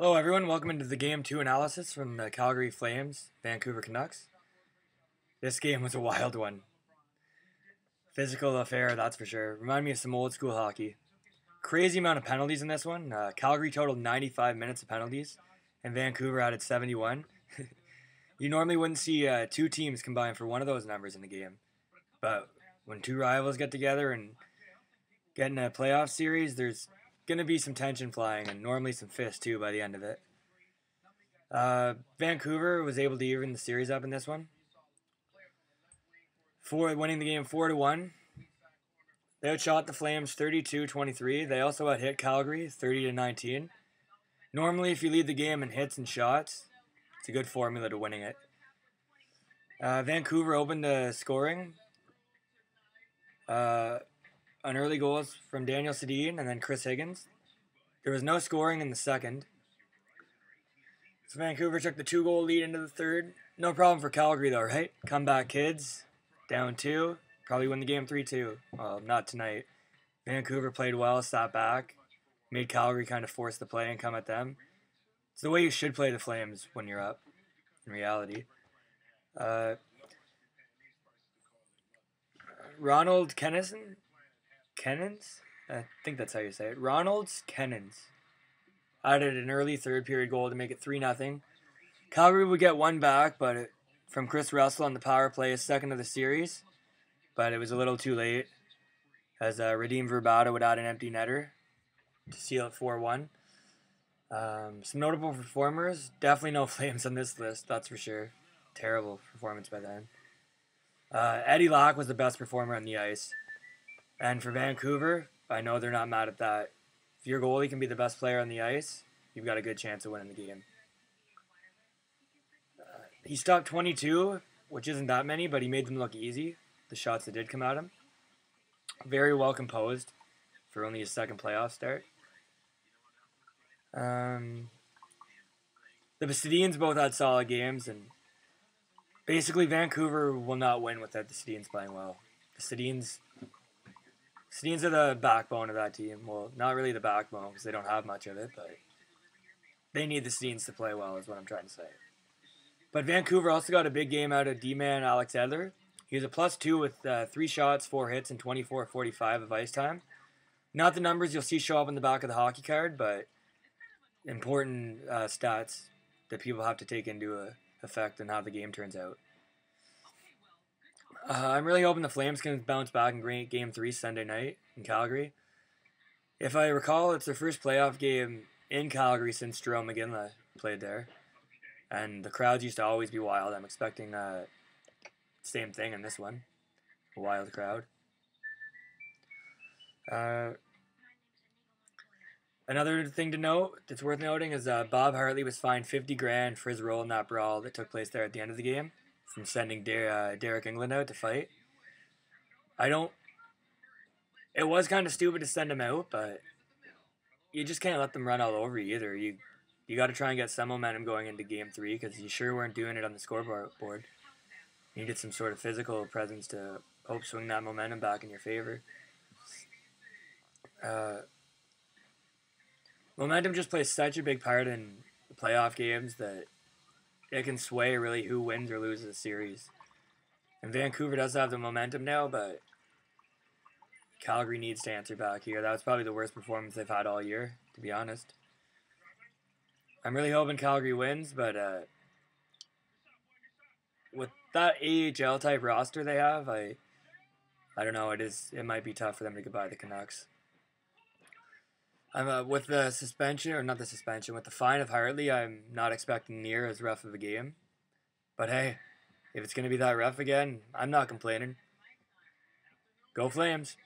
Hello, everyone. Welcome into the Game 2 analysis from the Calgary Flames, Vancouver Canucks. This game was a wild one. Physical affair, that's for sure. Remind me of some old school hockey. Crazy amount of penalties in this one. Calgary totaled 95 minutes of penalties, and Vancouver added 71. You normally wouldn't see two teams combine for one of those numbers in the game. But when two rivals get together and get in a playoff series, there's going to be some tension flying and normally some fists too by the end of it. Vancouver was able to even the series up in this one, winning the game 4-1. They outshot the Flames 32-23. They also outhit Calgary 30-19. Normally, if you lead the game in hits and shots, it's a good formula to winning it. Vancouver opened the scoring on early goals from Daniel Sedin and then Chris Higgins. There was no scoring in the second. So Vancouver took the 2-goal lead into the third. No problem for Calgary though, right? Comeback kids, down 2. Probably win the game 3-2. Well, not tonight. Vancouver played well, sat back, made Calgary kind of force the play and come at them. It's the way you should play the Flames when you're up, in reality. Ronald Kennins, I think that's how you say it. Ronald's Kennins added an early third period goal to make it 3-0. Calgary would get one back, but from Chris Russell on the power play, his second of the series. But it was a little too late, as Radim Verbata would add an empty netter to seal it 4-1. Some notable performers. Definitely no Flames on this list, that's for sure. Terrible performance by them. Eddie Lack was the best performer on the ice. And for Vancouver, I know they're not mad at that. If your goalie can be the best player on the ice, you've got a good chance of winning the game. He stopped 22, which isn't that many, but he made them look easy, the shots that did come at him. Very well composed for only his second playoff start. The Sedins both had solid games, and basically Vancouver will not win without the Sedins playing well. The Sedins are the backbone of that team. Well, not really the backbone because they don't have much of it, but they need the Sedins to play well is what I'm trying to say. But Vancouver also got a big game out of D-man Alex Edler. He was a +2 with 3 shots, 4 hits, and 24-45 of ice time. Not the numbers you'll see show up on the back of the hockey card, but important stats that people have to take into effect in how the game turns out. I'm really hoping the Flames can bounce back in Game 3 Sunday night in Calgary. If I recall, it's their first playoff game in Calgary since Jerome McGinley played there. And the crowds used to always be wild. I'm expecting the same thing in this one. A wild crowd. Another thing to note that's worth noting is Bob Hartley was fined $50,000 for his role in that brawl that took place there at the end of the game, from sending Derek England out to fight. It was kind of stupid to send him out, but you just can't let them run all over you either. You got to try and get some momentum going into Game 3 because you sure weren't doing it on the scoreboard. You needed some sort of physical presence to hope swing that momentum back in your favor. Momentum just plays such a big part in the playoff games that it can sway really who wins or loses a series. And Vancouver does have the momentum now, but Calgary needs to answer back here. That was probably the worst performance they've had all year, to be honest. I'm really hoping Calgary wins, but with that AHL type roster they have, I don't know. It might be tough for them to get by the Canucks. With the fine of Hartley, I'm not expecting near as rough of a game. But hey, if it's going to be that rough again, I'm not complaining. Go Flames!